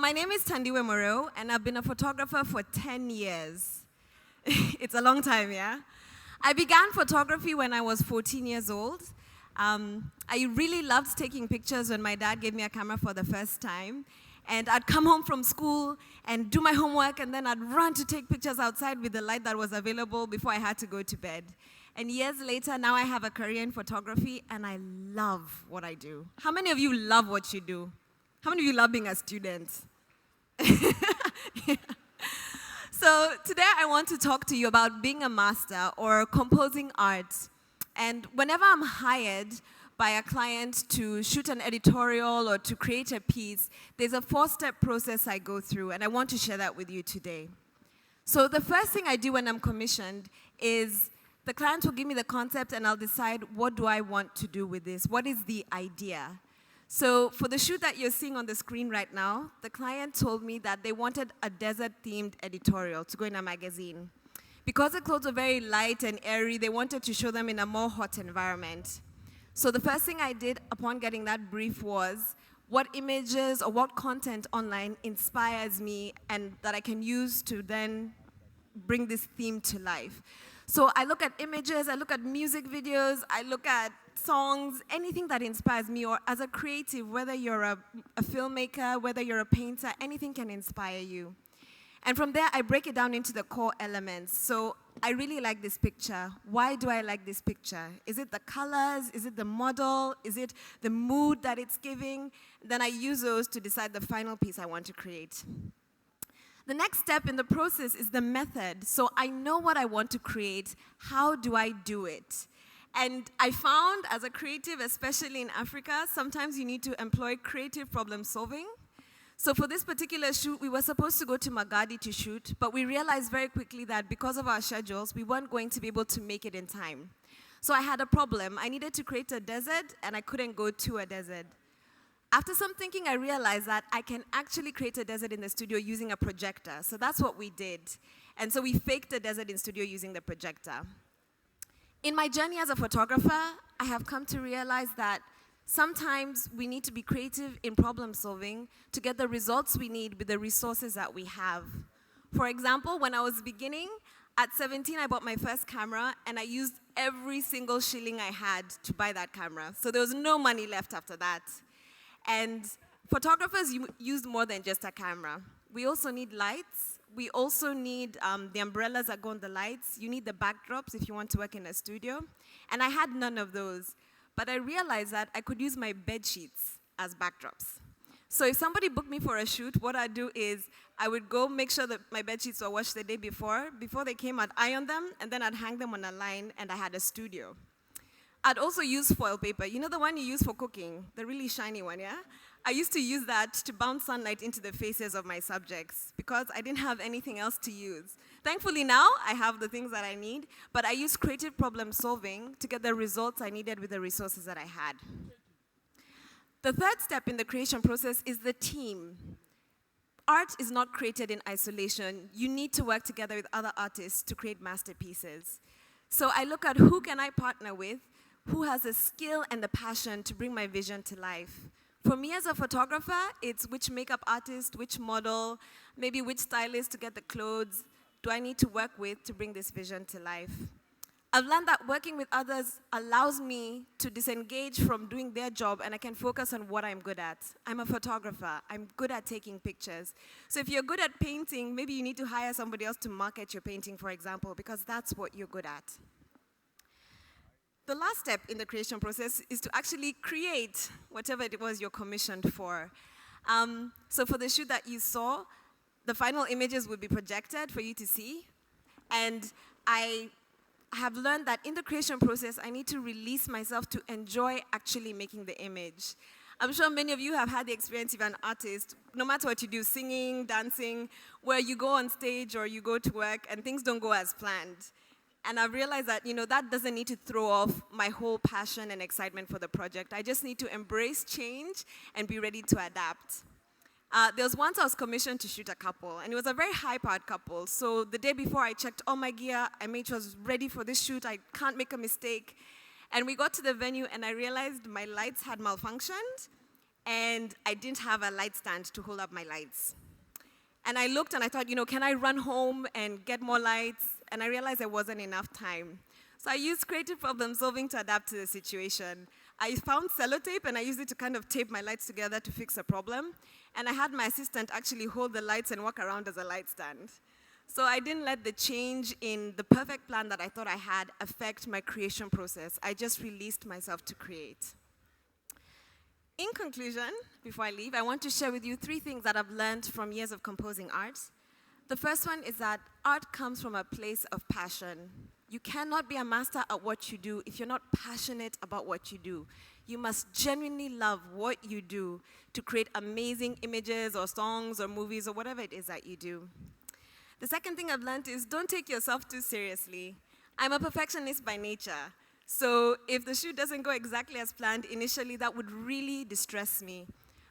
my name is Thandiwe Muriu, and I've been a photographer for 10 years. It's a long time, yeah? I began photography when I was 14 years old. I really loved taking pictures when my dad gave me a camera for the first time. And I'd come home from school and do my homework, and then I'd run to take pictures outside with the light that was available before I had to go to bed. And years later, now I have a career in photography, and I love what I do. How many of you love what you do? How many of you love being a student? Yeah. So today I want to talk to you about being a master or composing art. And whenever I'm hired by a client to shoot an editorial or to create a piece, there's a 4-step process I go through, and I want to share that with you today. So the first thing I do when I'm commissioned is the client will give me the concept, and I'll decide, what do I want to do with this? What is the idea? So for the shoot that you're seeing on the screen right now, the client told me that they wanted a desert-themed editorial to go in a magazine. Because the clothes were very light and airy, they wanted to show them in a more hot environment. So the first thing I did upon getting that brief was, what images or what content online inspires me and that I can use to then bring this theme to life? So I look at images, I look at music videos, I look at songs, anything that inspires me, or as a creative, whether you're a filmmaker, whether you're a painter, anything can inspire you. And from there, I break it down into the core elements. So I really like this picture. Why do I like this picture? Is it the colors? Is it the model? Is it the mood that it's giving? Then I use those to decide the final piece I want to create. The next step in the process is the method. So I know what I want to create. How do I do it? And I found, as a creative, especially in Africa, sometimes you need to employ creative problem solving. So for this particular shoot, we were supposed to go to Magadi to shoot, but we realized very quickly that because of our schedules, we weren't going to be able to make it in time. So I had a problem. I needed to create a desert, and I couldn't go to a desert. After some thinking, I realized that I can actually create a desert in the studio using a projector. So that's what we did. And so we faked a desert in studio using the projector. In my journey as a photographer, I have come to realize that sometimes we need to be creative in problem solving to get the results we need with the resources that we have. For example, when I was beginning, at 17, I bought my first camera, and I used every single shilling I had to buy that camera. So there was no money left after that. And photographers use more than just a camera. We also need lights. We also need the umbrellas that go on the lights. You need the backdrops if you want to work in a studio. And I had none of those. But I realized that I could use my bed sheets as backdrops. So if somebody booked me for a shoot, what I'd do is I would go make sure that my bed sheets were washed the day before. Before they came, I'd iron them, and then I'd hang them on a line, and I had a studio. I'd also use foil paper. You know the one you use for cooking? The really shiny one, yeah? I used to use that to bounce sunlight into the faces of my subjects because I didn't have anything else to use. Thankfully now, I have the things that I need, but I used creative problem solving to get the results I needed with the resources that I had. The third step in the creation process is the team. Art is not created in isolation. You need to work together with other artists to create masterpieces. So I look at who can I partner with, who has the skill and the passion to bring my vision to life. For me as a photographer, it's which makeup artist, which model, maybe which stylist to get the clothes do I need to work with to bring this vision to life. I've learned that working with others allows me to disengage from doing their job, and I can focus on what I'm good at. I'm a photographer. I'm good at taking pictures. So if you're good at painting, maybe you need to hire somebody else to market your painting, for example, because that's what you're good at. The last step in the creation process is to actually create whatever it was you're commissioned for. So for the shoot that you saw, the final images will be projected for you to see. And I have learned that in the creation process, I need to release myself to enjoy actually making the image. I'm sure many of you have had the experience of an artist, no matter what you do, singing, dancing, where you go on stage or you go to work and things don't go as planned. And I've realized that, that doesn't need to throw off my whole passion and excitement for the project. I just need to embrace change and be ready to adapt. There was once I was commissioned to shoot a couple, and it was a very high-powered couple. So the day before, I checked all my gear. I made sure I was ready for this shoot. I can't make a mistake. And we got to the venue, and I realized my lights had malfunctioned, and I didn't have a light stand to hold up my lights. And I looked and I thought, can I run home and get more lights? And I realized there wasn't enough time. So I used creative problem solving to adapt to the situation. I found sellotape and I used it to kind of tape my lights together to fix a problem. And I had my assistant actually hold the lights and walk around as a light stand. So I didn't let the change in the perfect plan that I thought I had affect my creation process. I just released myself to create. In conclusion, before I leave, I want to share with you 3 things that I've learned from years of composing art. The first one is that art comes from a place of passion. You cannot be a master at what you do if you're not passionate about what you do. You must genuinely love what you do to create amazing images or songs or movies or whatever it is that you do. The second thing I've learned is don't take yourself too seriously. I'm a perfectionist by nature. So if the shoot doesn't go exactly as planned initially, that would really distress me.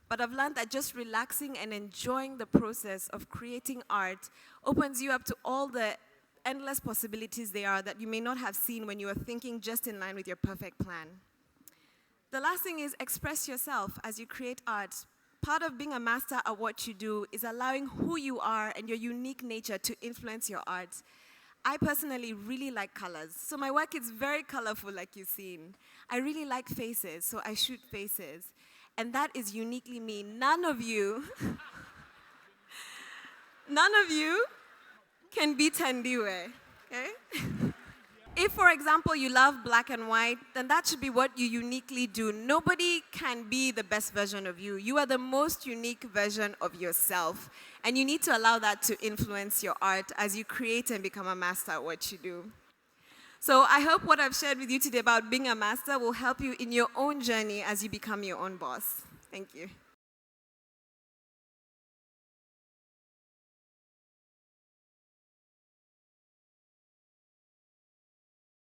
But I've learned that just relaxing and enjoying the process of creating art opens you up to all the endless possibilities there are that you may not have seen when you were thinking just in line with your perfect plan. The last thing is express yourself as you create art. Part of being a master at what you do is allowing who you are and your unique nature to influence your art. I personally really like colors, so my work is very colorful like you've seen. I really like faces, so I shoot faces. And that is uniquely me. None of you can be Thandiwe, okay? If, for example, you love black and white, then that should be what you uniquely do. Nobody can be the best version of you. You are the most unique version of yourself. And you need to allow that to influence your art as you create and become a master at what you do. So I hope what I've shared with you today about being a master will help you in your own journey as you become your own boss. Thank you.